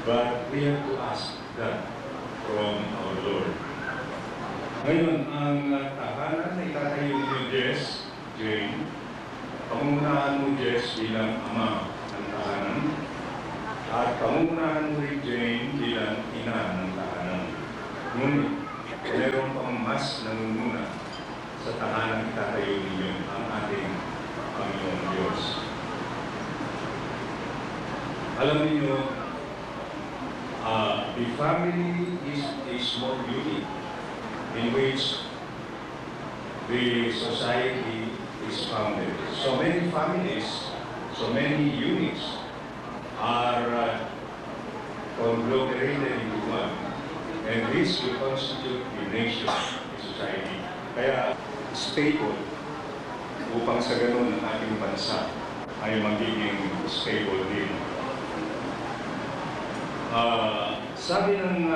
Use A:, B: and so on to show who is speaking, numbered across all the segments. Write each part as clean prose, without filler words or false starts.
A: But we have to ask that from our Lord. Ngayon, ang tahanan na itatayo ni Jess, Jane, pangungunahan mo Jess bilang ama ng tahanan, at pangungunahan mo rin Jane bilang ina ng tahanan. Ngunit, meron pang mas nangunguna sa tahanan itatayo ninyo ang ating Panginoong Diyos. Alam niyo, the family is a small unit in which the society is founded. So many families, so many units are conglomerated into one. And this will constitute the nation, the society. Kaya stable upang sa ganun ang ating bansa ay magiging stable din. Sabi ng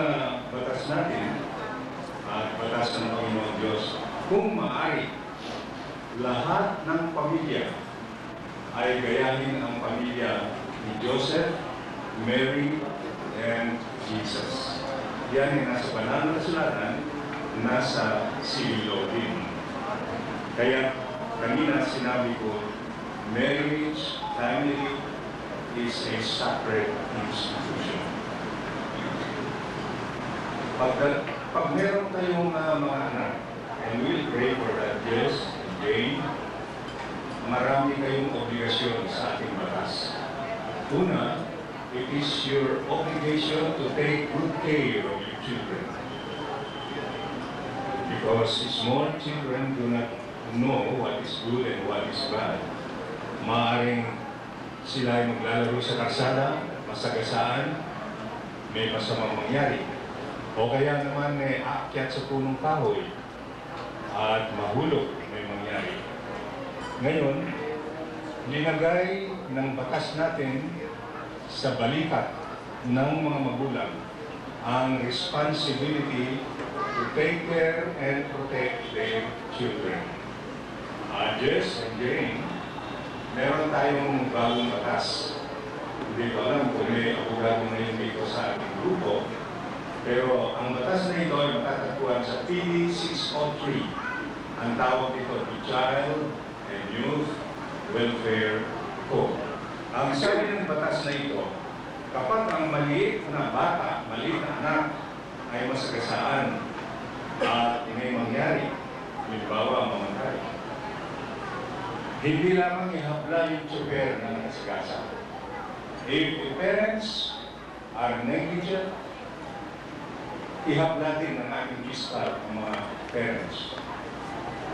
A: batas natin at batas ng Panginoon Diyos, kung maaari, lahat ng pamilya ay gayahin ang pamilya ni Joseph, Mary, and Jesus. Yan ay nasa banal na kasulatan, nasa civil law din. Kaya kanina sinabi ko, marriage, family is a sacred institution. Pag meron tayong mga anak, and we'll pray for that, yes, Jane, marami kayong obligasyon sa ating batas. Una, it is your obligation to take good care of your children. Because small children do not know what is good and what is bad. Maaaring sila ay maglalaro sa kalsada, masagasaan, may masamang mangyari. O kaya naman aakyat sa punong kahoy at mahulog, may mangyari. Ngayon, linagay ng batas natin sa balikat ng mga magulang ang responsibility to take care and protect their children. Jess and Jane, meron tayong bagong batas. Hindi ko alam kung may abogado ngayon dito sa ating grupo, pero ang batas na ito ay matatagpuan sa PD 603. Ang tawag dito, the Child and Youth Welfare Code. Ang sabi ng batas na ito, kapag ang maliit na bata, maliit na anak, ay masagasaan at may mangyari, halimbawa mamatay, hindi lamang ihabla yung tsuper na nakasagasa. If the parents are negligent, ihabla din ng ating fiscal ang mga parents.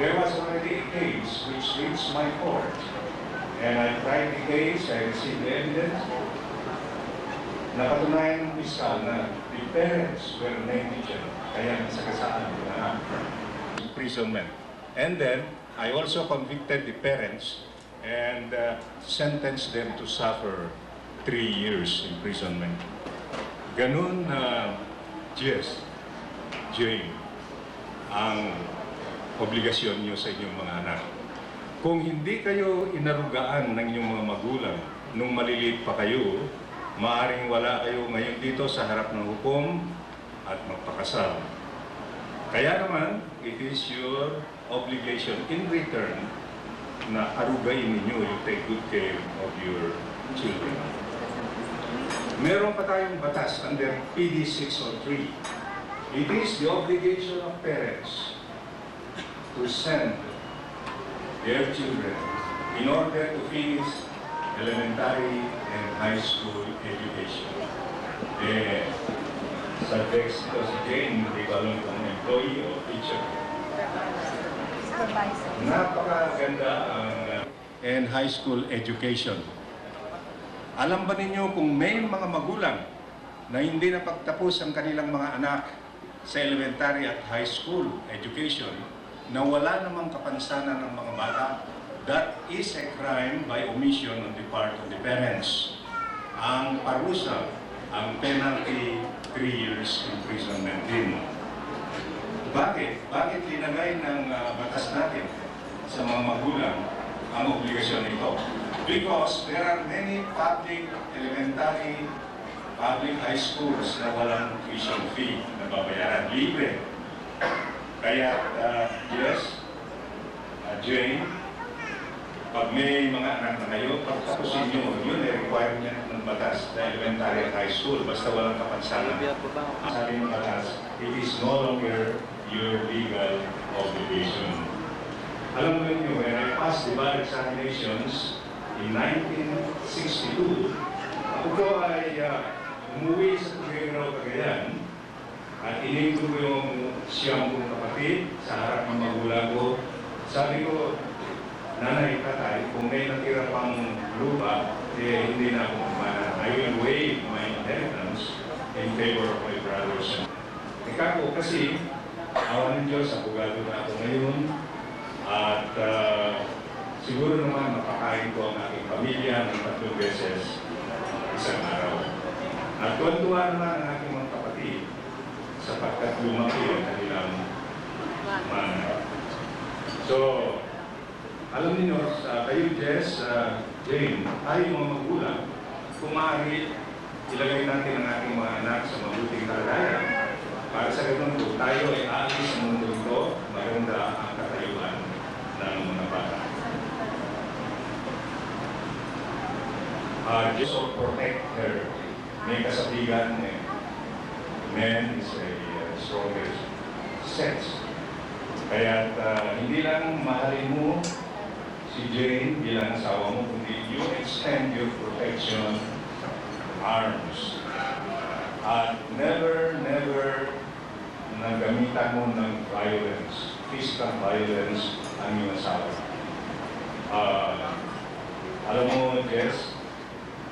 A: There was already a case which reached my court, and I tried the case, I received the evidence. Napatunayan ng fiscal na the parents were negligent, kaya nasagasaan na imprisonment. And then, I also convicted the parents and sentenced them to suffer 3 years imprisonment. Ganun na Jess, Jane, ang obligasyon niyo sa inyong mga anak. Kung hindi kayo inarugaan ng inyong mga magulang nung maliliit pa kayo, maaaring wala kayo ngayon dito sa harap ng hukom at magpakasal. Kaya naman, it is your obligation in return na arugain ninyo, you take good care of your children. Meron pa tayong batas under PD 603. It is the obligation of parents to send their children in order to finish elementary and high school education. Sa text ko si Jane, hindi ko alam kung employee o teacher. Napakaganda ang and high school education. Alam ba ninyo kung may mga magulang na hindi napagtapos ang kanilang mga anak sa elementary at high school education na wala namang kapansanan ng mga bata, that is a crime by omission on the part of the parents. Ang parusa, ang penalty, 3 years imprisonment din. Bakit? Bakit linagay ng batas natin sa mga magulang ang obligasyon nito? Because there are many public elementary public high schools na walang tuition fee na babayaran, libre. Kaya, yes, Jane, pag may mga anak na kayo, pagtapusin nyo, yun ay requirement ng batas na elementary at high school, basta walang kapansanan. Sabi ng batas, it is no longer your legal obligation. Alam mo yun, when I passed the bar examinations in 1962, ako po ay umuwi sa Tuguegarao, Cagayan, at iningko ko yung siyang kong kapatid sa harap ng magulang ko. Sabi ko, nanay, tatay, kung may natira pang lupa, eh, hindi na ako kumana. I will waive my inheritance in favor of my brothers. Ika ko kasi, awa ng Diyos, abogado na ako ngayon, at siguro naman mapakain ko ang aking pamilya ng 3 beses isang araw. At tuwan-tuwa naman ang aking mga kapatid sapagkat lumaki ang kanilang manarap. So, alam niyo, kayo, Jess, Jane, tayo mga magulang, kung maaari, ilagay natin ang ating mga anak sa mabuting kalagayan. Para sa ganun po, tayo ay aalis sa mundo ito, maganda ang katayuan ng mga bata. Just to protect her. May kasabigan, man is a stronger sex. Kaya hindi lang mahalin mo si Jane bilang asawa mo, kundi you extend your protection arms. At never na gamitan mo ng violence, physical violence ang iyong asawa. Alam mo, Jess,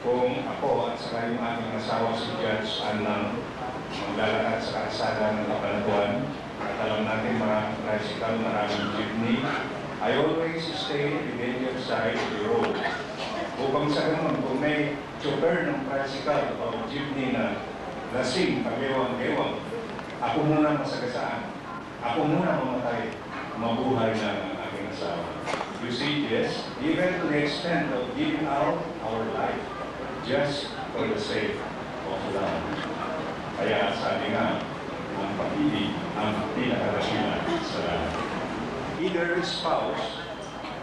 A: kung ako at saka yung aking asawa si Judge Anang maglalakad sa kalsada ng Kabanatuan at alam natin maraming tricycle, maraming jeepney, I always stay in the danger side of the road. Upang sa ganun, kung may chauffeur ng tricycle o jeepney na lasing, pagewang-gewang, ako muna masagasaan. Ako muna mamatay, mabuhay ng aking asawa. You see, yes, even to the extent of giving out our life just for the sake of love. Kaya sabi nga, ang pag-ibig ang pinakadakilan sa lahat. Either spouse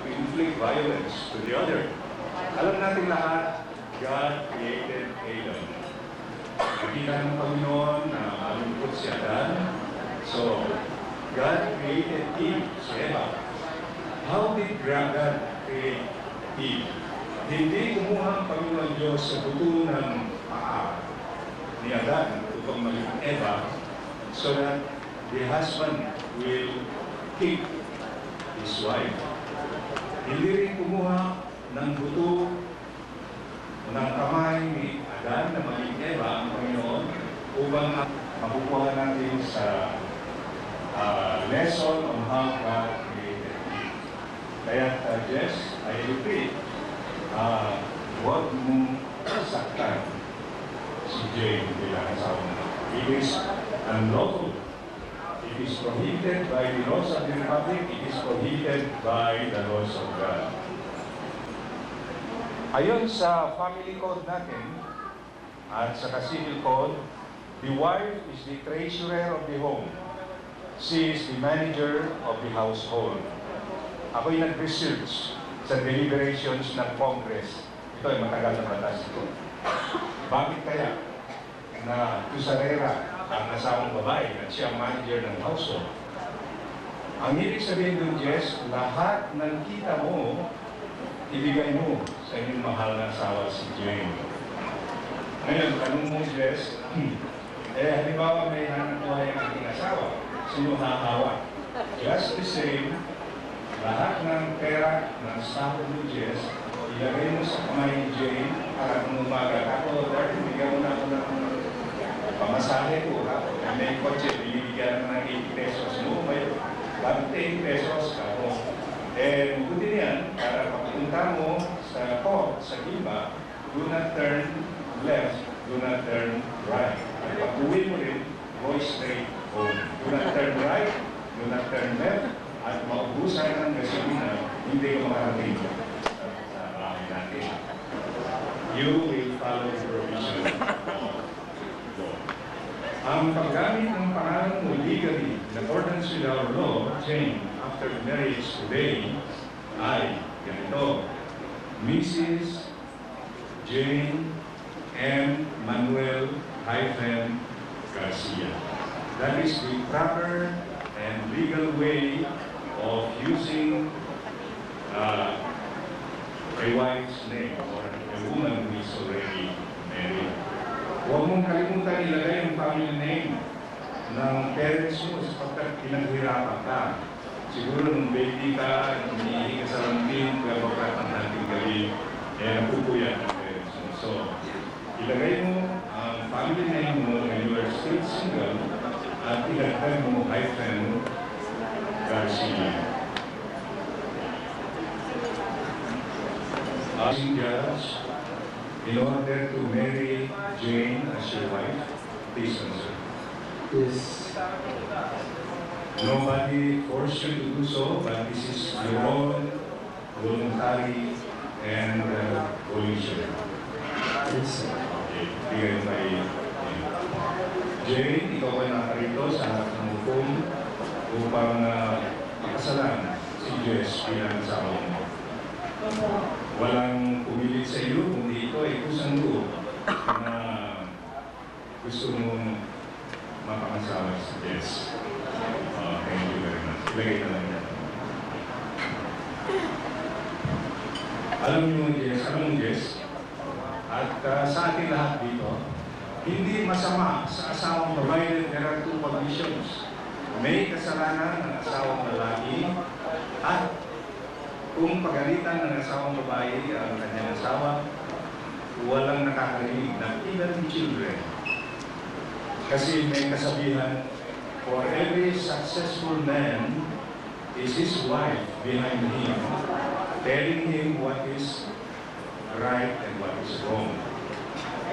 A: to inflict violence to the other. Alam natin lahat, God created Adam. Nakita ng Panginoon na malungkot si Adan. So, God created Eve, si Eva. How did God create Eve? Hindi kumuha ang Panginoon Diyos sa buto ng paa ni Adan upang maging Eva so that the husband will kick his wife. Hindi rin kumuha ng buto ng kamay ni Adan na maging Eva ang Panginoon upang makukuha natin sa lesson on how God created Eve. Kaya, Jess, I repeat, huwag mong saktan si Jane bilang asawa mo. It is unlawful. It is prohibited by the laws of the Republic. It is prohibited by the laws of God. Ayon sa family code natin at sa civil code, the wife is the treasurer of the home. She is the manager of the household. Ako'y nag-research sa deliberations ng Congress. Ito ay matagal na batas ito. Bakit kaya na tusarera ang asawang babae at siya ang manager ng household? Ang ibig sabihin doon, Jess, lahat ng kita mo, ibigay mo sa inyong mahal na asawa si Jane. Ngayon, tanong mo, Jess, halimbawa may hanap buhay ang ating asawa, sino hahawa? Just the same, lahat ng pera ng sahod mo, Jess, ilagay mo sa kamay ni Jane para kung umaga. Ako, dahil bigyan mo na ako ng pamasahe ko. Ako, may kotse, binibigyan mo ng 80 pesos. No, may 80 pesos ako. Buti niyan, para papunta mo sa court, sa iba, do not turn left, do not turn right. At pag-uwi mo rin, go straight home. Do not turn right, do not turn left, at maubusan ng gasolina, hindi ka makarating sa bahay natin. You will follow the provision of Ang paggamit ng pangalan mo legally in accordance with our law, Jane, after marriage today, ay ganito, Mrs. Jane M. Manuel hyphen Garcia. That is the proper and legal way of using a wife's name or a woman who is already married. Huwag mong kalimutan ilagay ang family name ng parents mo sapagkat pinaghirapan ka. Siguro nung baby ka, umiihi ka sa lambing, kaya bakat ng nating gabi, napupuyan ang parents mo. So, ilagay mo ang family name mo when you are still single at ilagay mo hyphen Garcia. Asking Judge, in order to marry Jane as your wife, please answer.
B: Yes.
A: Nobody forced you to do so, but this is your own voluntary and volition.
B: Yes, sir.
A: Okay, bigay tayo. Jane, ikaw ay nakarito sa harap ng hukom upang makasalan si Jess bilang asawa mo. Walang pumilit sa iyo, kundi ito ay kusang loob na gusto mong mapangasawa si Jess. Thank you very much. Ilagay na lang yan. Alam mo Jess, at sa ating lahat dito, hindi masama sa asawang babae, there are two conditions. May kasalanan ng asawang lalaki at kung pagalitan ng asawang babae ang kanyang asawa, walang nakakarinig ng even children. Kasi may kasabihan, for every successful man is his wife behind him, telling him what is right and what is wrong.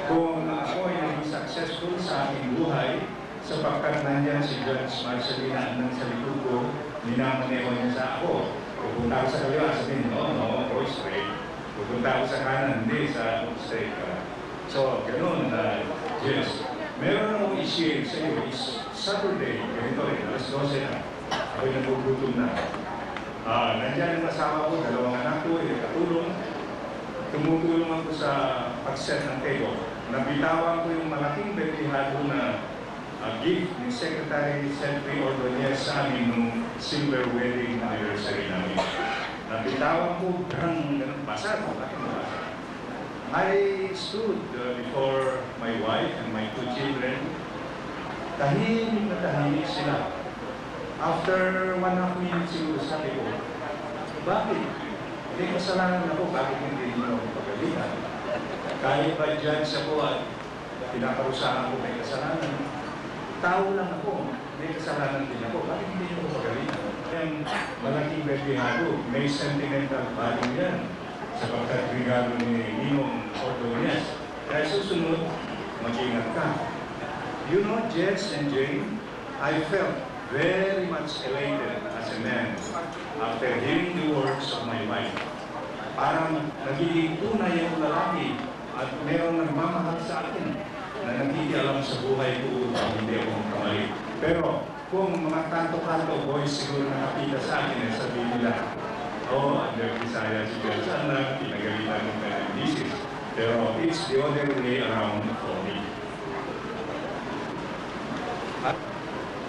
A: Kung ako ay naging successful sa aking buhay, sapagkat nandyan si Judge Marcelina nang sa likod ko, minamaneho niya sa ako. Pupunta ako sa kaliwa, sabihin, no, go straight. Pupunta ako sa kanan, hindi, sa straight ka. So, ganun, Jess. Meron akong i-share sa iyo is Saturday, ganito alas 12 na. Ako'y nagugutom na. Nandiyan ang asawa ko, dalawang anak ko, katulong. Tumutulong ako sa pag-set ng table. Nabitawan ko yung malaking betihado na gift ni Secretary Sentry Ordonez sa amin nung silver wedding anniversary namin. Nabitawan ko, ganun, basag. I stood before my wife and my two children. Tahimik na tahimik sila. After 1.5 minutes siguro sabi ko, bakit? Hindi kasalanan ako, bakit hindi niyo ako pagalitan? Kahit ba judge ako at pinakarusahan ko may kasalanan, tao lang ako, may kasalanan din ako, bakit hindi niyo ako pagalitan? Yan, malaking betihado, may sentimental value yan sapagkat regalo ni Ninong Ordonez. Kaya susunod, mag-ingat ka. You know, Jess and Jane, I felt very much elated as a man after hearing the words of my wife. Parang nagiging tunay ang lalaki at mayroong nagmamahal sa akin na nagigialam sa buhay ko upang hindi ako magkamali. Pero kung mga kanto-kanto boys siguro nakakita sa akin at sabihin nila, under Bisaya si Jess, sana pinagalitan ng kanyang misis. Pero it's the other way around for me. At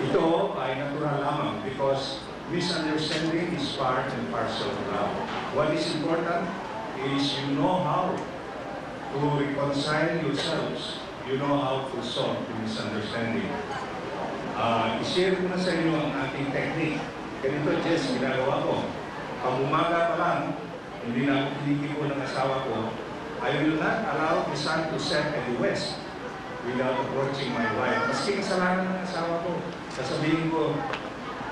A: ito ay natural lamang because misunderstanding is part and parcel of love. What is important is you know how to reconcile yourselves. You know how to solve the misunderstanding. I-share ko na sa inyo ang ating technique. Ganito, Jess, ginagawa ko. Pag umaga pa lang, hindi na ako kinikipo ng asawa ko, I will not allow the sun to set at the west without approaching my wife. Maski kasalanan ng asawa ko, sasabihin ko,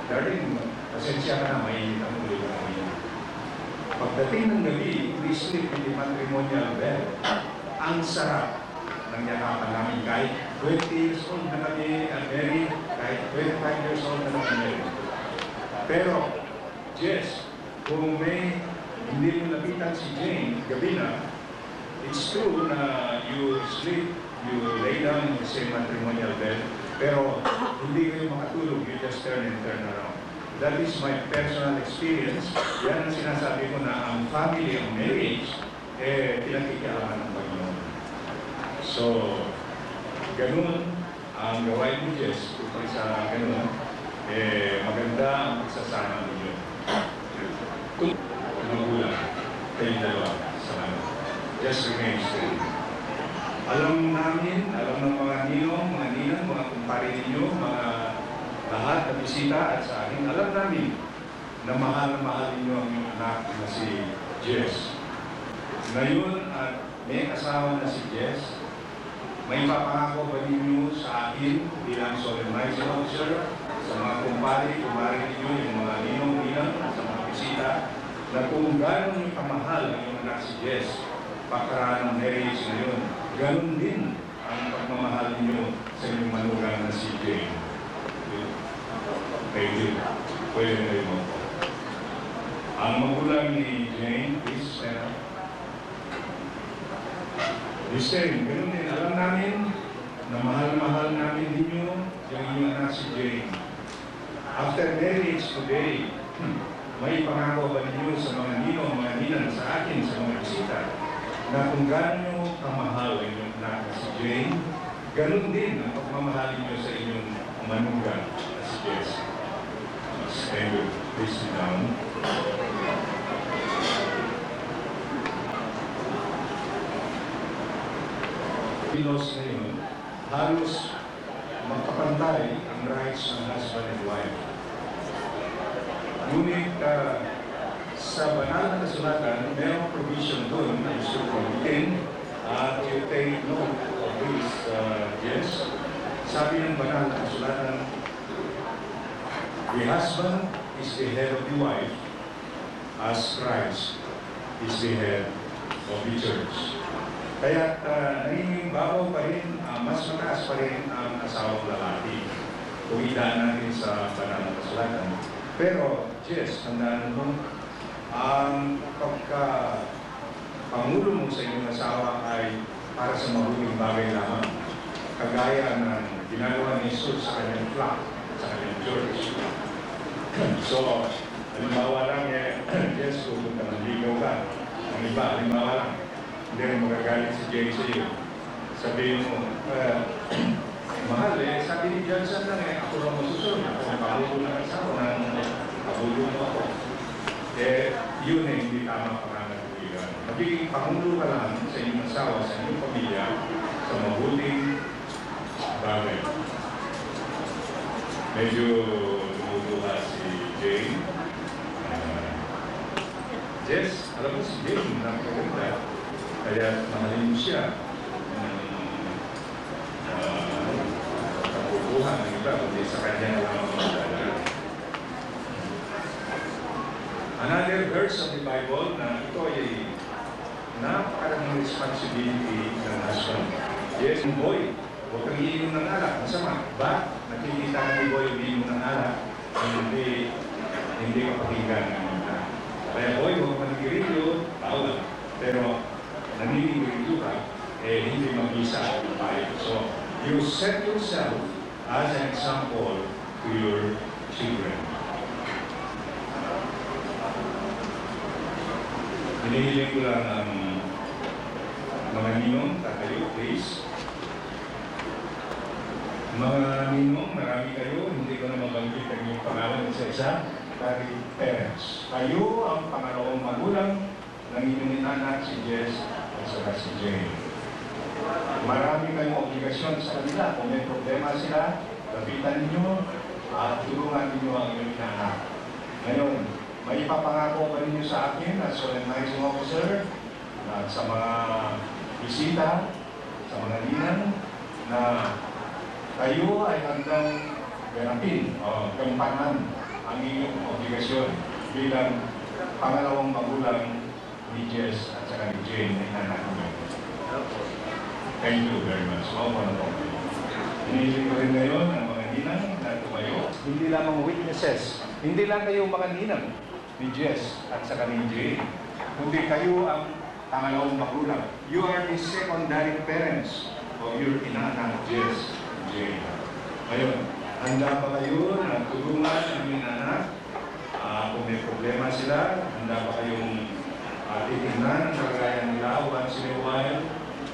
A: darling, pasensya ka na, mainit ang ulit ng ulit. Pagdating ng gabi, we sleep in the matrimonial bed. Ang sarap ng yakapan namin kahit 20 years old na kami married, kahit 25 years old na kami married. Pero, Jess, kung may hindi mo napitan si Jane, gabi na, it's true na you sleep you lay down in the same matrimonial bed, pero hindi kayo makatulog, you just turn and turn around. That is my personal experience. Yan ang sinasabi ko na ang family, ang marriage, pinagkikialaman ng Panginoon. So, ganun ang gawain mo, Jess, kung sa ganun, maganda ang pagsasama ninyo. Kung magulang, kayong dalawa sa ano, just remain strong. Alam namin, alam ng mga ninong, mga ninang, mga kumpare ninyo, mga lahat na bisita at sa akin, alam namin na mahal ninyo ang inyong anak na si Jess. Ngayon, at may asawa na si Jess, may papangako ba ninyo sa akin bilang solemnizing officer, sa mga kumpare ninyo, yung mga ninong-ninang, sa mga bisita, na kung gano'n yung kamahal ang inyong anak si Jess, pakaraan ng marriage ngayon, gano'n din ang pagmamahal ninyo sa inyong manugang na si Jane. Thank you. Pwede na rin mo. Ang magulang ni Jane is Listen, gano'n din. Alam namin na mahal namin ninyo yung inyong anak si Jane. After marriage today, may pangako ba ninyo sa mga ninong, mga ninang sa akin, sa mga bisita, na kung gano'n kamahal ang inyong anak na si Jane, gano'n din ang pagmamahal ninyo sa inyong manugang na si Jess. Thank you. Please sit down. Pilos ngayon, halos magkapantay ang rights ng husband and wife. Ngunit sa banal na kasulatan, mayroong provision doon na gusto ko ulitin at you take note of this, yes. Sabi ng banal na kasulatan, the husband is the head of the wife as Christ is the head of the church. Kaya naging babaw pa rin, mas mataas pa rin ang asawang lalaki. Kung idaan natin sa banal na kasulatan. Pero, yes, tandaan mo, ang pagka-pangulo mo sa inyong asawa ay para sa mabuting bagay lamang. Kagaya ng ginagawa ni Jesus sa kanyang flock, sa kanyang church. So, halimbawa lang, yes, pupunta ng ligaw ka. Ang iba, halimbawa lang, hindi rin magagalit si Jay sa iyo. Sabihin mo, mahal sabi ni Johnson lang ako lang masusunod. Ako ang pabulo ng asawa ng pabulo mo ako. Yun hindi tama pangangaluhigan. Magiging pangulo ka lang sa inyong asawa, sa inyong pamilya, sa mabuting bagay. Medyo lumubuha si Jane. Jess, alam mo si Jane, napakaganda. Kaya mahalin mo siya. Kapukuhan ng iba, kundi sa kanya na lang ang magdala. Another verse of the Bible na ito ay napakaraming responsibility ng husband. Yes, boy, huwag kang iinom ng alak. Masama. Ba? Nakikita ka ni boy umiinom ng alak, hindi ka pakinggan ng mga. Kaya boy, huwag manigirilyo, bawal. Pero naninigirilyo ka, hindi mag-isa ang bahay. So, you set yourself as an example to your children. Hinihiling ko lang ang mga ninong, tatayo, please. Mga ninong, marami kayo, hindi ko na mabanggit ang inyong pangalan isa-isa. Dari parents. Kayo ang pangalawang magulang ng inyong anak si Jess at saka si Jane. Marami kayong obligasyon sa kanila. Kung may problema sila, lapitan ninyo at tulungan ninyo ang inyong anak. Ngayon, may ipapangako pa ninyo sa akin as solemnizing officer at sa mga bisita, sa mga ninang, na kayo ay handang ganapin o gampanan ang inyong obligasyon bilang pangalawang magulang ni Jess at saka ni Jane na anak niyo. Thank you very much. Maupo na po. Iniisip ko rin ngayon ang mga ninang na tumayo. Hindi lamang witnesses. Hindi lang kayo mga ninang ni Jess at saka ni Jane. Kundi kayo ang pangalawang magulang. You are the secondary parents o your inaanak, Jess, Jane. Ngayon, handa ba kayo na tulungan ang inyong anak? Kung may problema sila, handa ba kayong titignan ang kalagayan nila once in a while?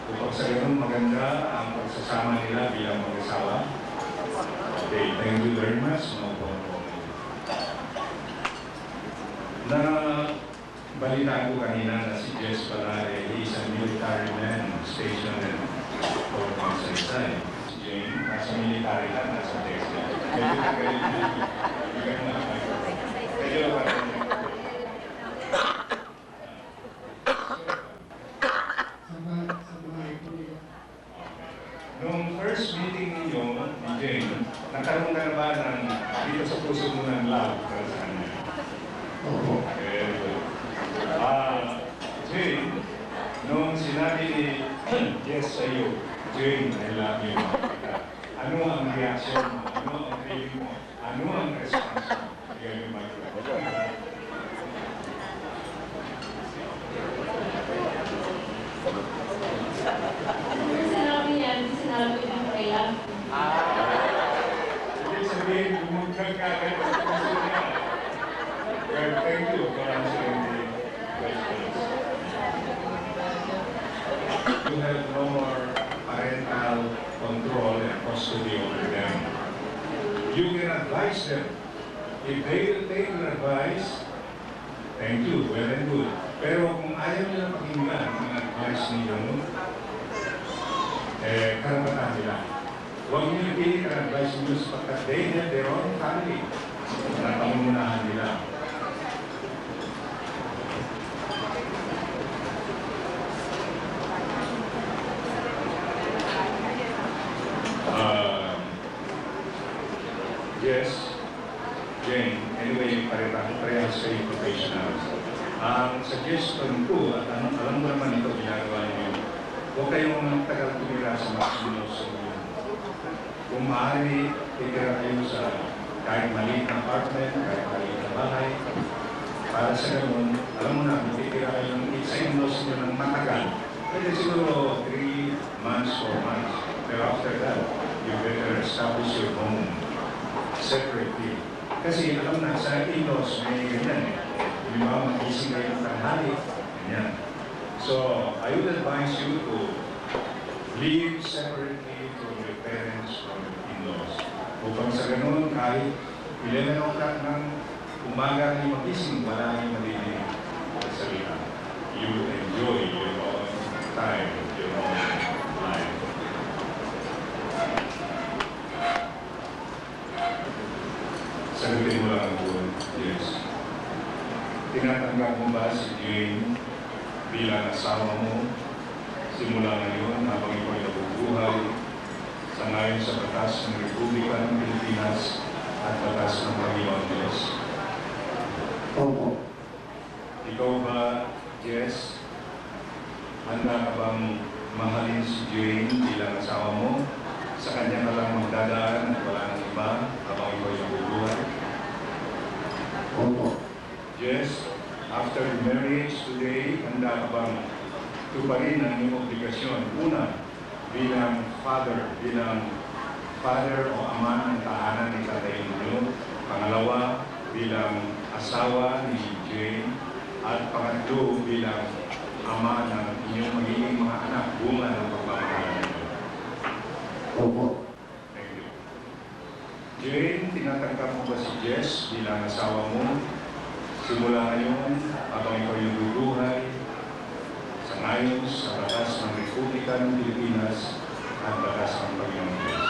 A: Upang sa ganun maganda ang pagsasama nila bilang mag-asawa? Okay, thank you very much. Na balita ko kanina na si Jess pala he is a military man stationed in Fort Magsaysay. Si Jane, nasa military lang, nasa Texas. Medyo Nung first meeting ninyo ni Jane, nagkaroon ka na ba ng dito sa puso mo ng love para sa kanya?
B: Opo.
A: Jane, nung sinabi ni Jess sa iyo, Jane, I love you, ano ang reaction mo? Ano ang feeling mo? Ano ang response mo? Yan yung microphone.
C: Sinabi ng kaya.
A: Ibig sabihin, bumugkag ka agad sa puso niya. Well, thank you for answering the questions. You have no more parental control and custody over them. You can advise them. If they will take your advice, thank you, well and good. Pero kung ayaw nila pakinggan ang advice ninyo, karapatan nila. Huwag niyo pilit ang advice nyo sapagkat they have their own family na pangunahan nila. Yes, Jane, anyway, parehas kayo professionals. Ang suggestion ko, at alam mo naman ito ginagawa niyo, huwag kayong tagal tumira sa Maxinos. Kung maaari, titira kayo sa kahit maliit na apartment, kahit maliit na bahay. Para sa ganun, alam mo na, titira kayo sa in-laws nyo ng matagal. Pwede siguro 3 months, 4 months. Pero after that, you better establish your home separately. Kasi alam na, sa in-laws may ganyan. Yung mga mag-ising kayo ng tanghali, ganyan. So, I would advise you to live separately from your parents or your in-laws. Upang sa ganun, kahit 11 o'clock ng umaga ni magising, wala kayong madidinig sa salita. You enjoy your own time, your own life. Sagutin mo lang ang buwan, yes. Tinatanggap mo ba si Jane bilang asawa mo simula ngayon habang ikaw ay nabubuhay sa ngayon sa batas ng Republika ng Pilipinas at batas ng Panginoon Diyos?
B: Opo.
A: Ikaw ba, Jess, handa ka bang mahalin si Jane bilang asawa mo? Sa kanya ka lang magdadaan at wala nang iba habang ikaw ay nabubuhay?
B: Opo.
A: Jess, after the marriage today, handa ka bang tuparin ang iyong obligasyon? Una, bilang father o ama ng tahanan ni tatay ninyo. Pangalawa, bilang asawa ni Jane. At pangatlo, bilang ama ng inyong magiging mga anak, bunga ng pagmamahal ninyo.
B: Opo.
A: Thank you. Jane, tinatanggap mo ba si Jess bilang asawa mo? Simula ngayon, habang ikaw yung bubuhay, sa ngayon, sa batas ng Republika ng Pilipinas at batas ng Panginoon Diyos.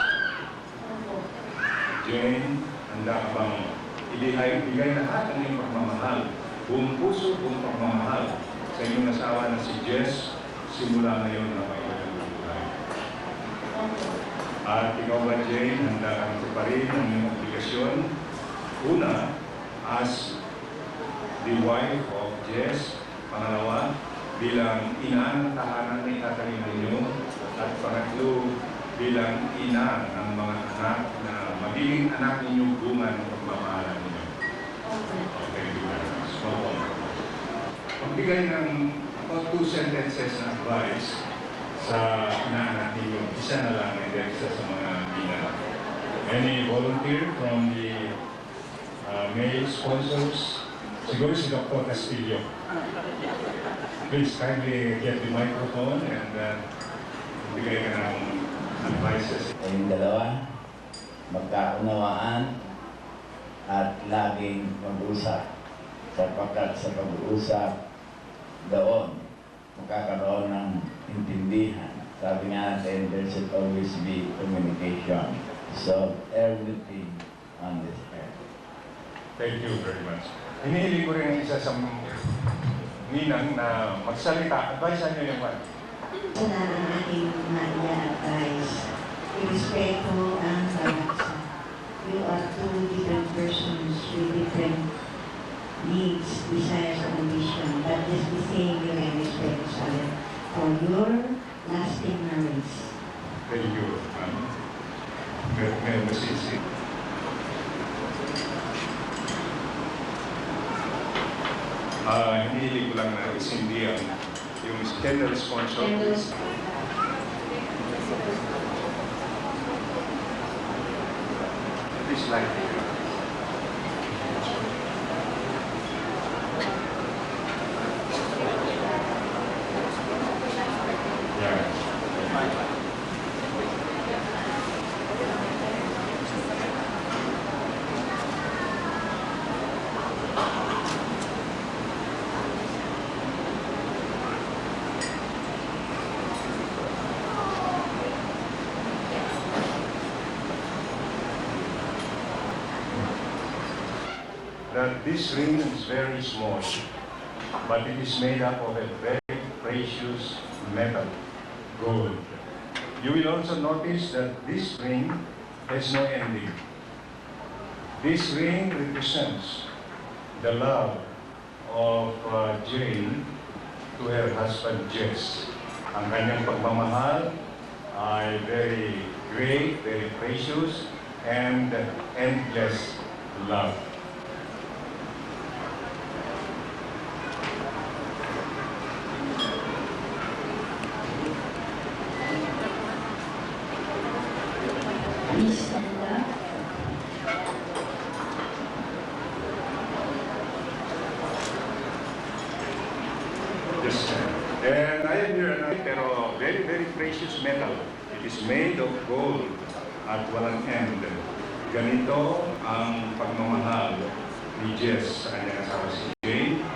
A: Jane, handa ka bang ibigay lahat ng iyong pagmamahal, buong puso, buong pagmamahal sa inyong asawa na si Jess, simula ngayon habang ikaw yung bubuhay? At ikaw ba, Jane, handa kang tuparin ang iyong obligasyon? Una, as the wife of Jess. Pangalawa, bilang ina ng tahanan ni tatay ninyo. At pangatlo, bilang ina ng mga anak na magiging anak ninyo bunga ng pagmamahalan ninyo. Okay, thank you very much. Magbigay ng about 2 sentences na advice sa inaanak ninyo. Isa na lang, and then isa sa mga ginagawa. Any volunteer from the male sponsors? Siguro si Dr. Castillo. Please kindly get the microphone and bigay ka ng advices.
C: Kayong dalawa, magkaunawaan at laging mag-usap. Sapagkat sa pag-uusap, doon magkakaroon ng intindihan. Sabi nga natin, there should always be communication. So, everything on this earth.
A: Thank you very much. Hinihiling ko rin ang isa sa ninang na magsalita. Advice niyo yung one.
D: Ito na ang aking ma-advise. Irespeto ang bawat isa. You are two different persons with different needs, desires, and ambition. But just the same, you can respect each other for your lasting marriage.
A: Thank you. May masisi. Hinihiling ko lang na isindi yung general sponsor. Please like it. That this ring is very small, but it is made up of a very precious metal, gold. You will also notice that this ring has no ending. This ring represents the love of Jane to her husband Jess. Ang kanyang pagmamahal ay very great, very precious, and endless love.
D: Please stand up.
A: Yes, and I have here pero very, very precious metal. It is made of gold at walang end. Ganito ang pagmamahal ni Jess sa kanyang asawa si Jane.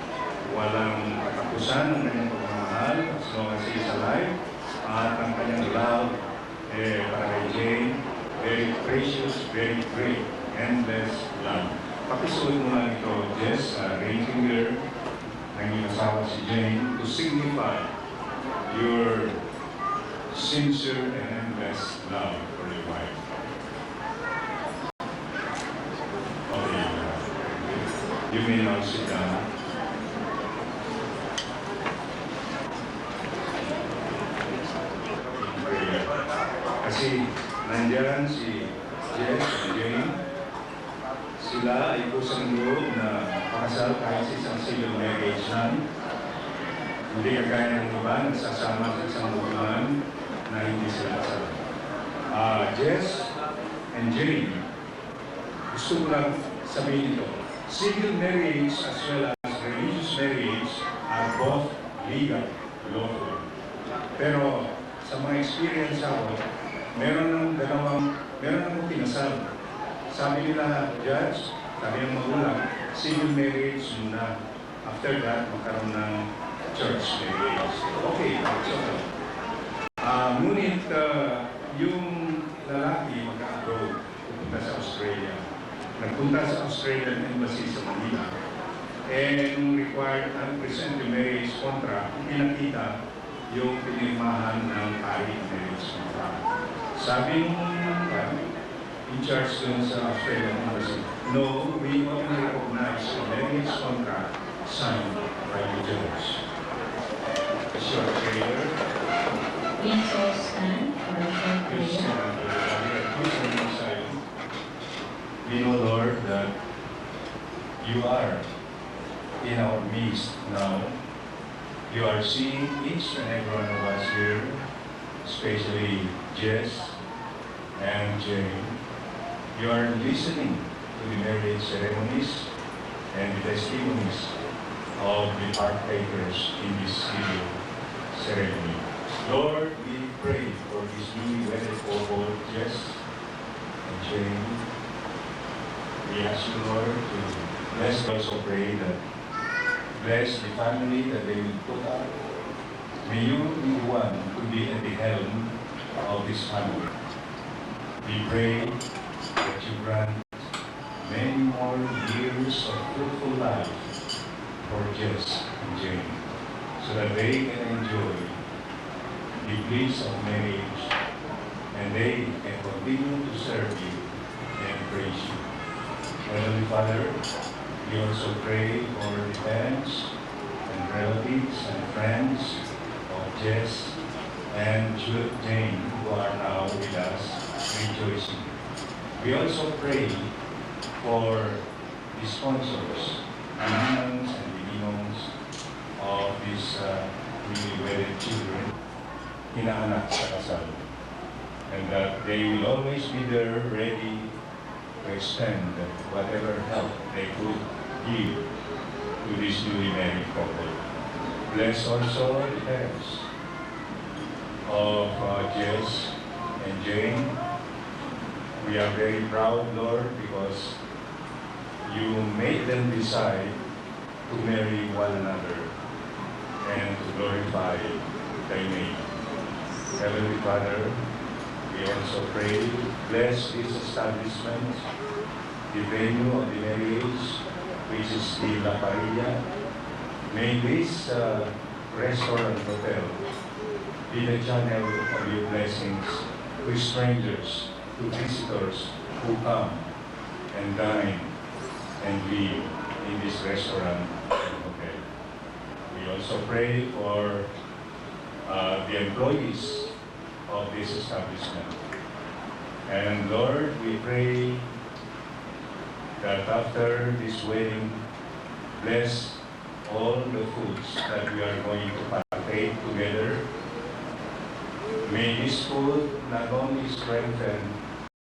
A: Walang katapusan ang kanyang pagmamahal as long as he is alive. At ang kanyang love para kay Jane, very precious, very great, endless love. Pakisuot mo lang ito, Jess, ring finger ng iyong asawa si Jane to signify your sincere and endless love for your wife. Okay. You may now sit down. Kasi nandiyan si Jess and Jane. Sila ay kusang loob na pakasal kahit sa isang civil marriage lang. Hindi kagaya ng iba, nagsasama sa isang hubungan na hindi sila kasal. Jess and Jane, gusto ko lang sabihin ito. Civil marriage as well as religious marriage are both legal, lawful. Pero sa mga experience ako, meron ng kinasal. Sabi nila, Judge, sabi ng magulang, civil marriage muna. After that, magkaroon ng church marriage. Okay, that's okay. Ngunit yung lalaki magka-abroad, pupunta sa Australia. Nagpunta sa Australian Embassy sa Manila. And required present the marriage contract, hindi nakita yung pinirmahan ng pari marriage contract. Sabi ng in charge dun sa Australian Embassy, no, we only recognize the marriage contract signed by the judge. Short prayer.
D: Please all stand for a short
A: Please
D: prayer.
A: remain silent. We know, Lord, that you are in our midst now. You are seeing each and every one of us here. especially Jess and Jane. You are listening to the marriage ceremonies and the testimonies of the partakers in this civil ceremony. Lord, we pray for this newly wedded couple, Jess and Jane. We ask you, Lord, to bless. We also pray that bless the family that they will put up. May you be the one to be at the helm of this family. We pray that you grant many more years of fruitful life for Jess and Jane, so that they can enjoy the bliss of marriage and they can continue to serve you and praise you. Heavenly Father, we also pray for the parents and relatives and friends of Jess and Jane who are now with us rejoicing. We also pray for the sponsors, the ninongs and the ninongs of these newly wedded children, inaanak sa kasal, and that they will always be there ready to extend whatever help they could give to this newly married couple. Bless also the parents of Jess and Jane. We are very proud, Lord, because you made them decide to marry one another and to glorify thy name. Heavenly Father, we also pray, bless this establishment, the venue of the marriage, which is the La Parilla. May this restaurant hotel be the channel of your blessings to strangers, to visitors who come and dine and live in this restaurant and hotel. We also pray for the employees of this establishment. And Lord, we pray that after this wedding, bless all the foods that we are going to partake together. May this food not only strengthen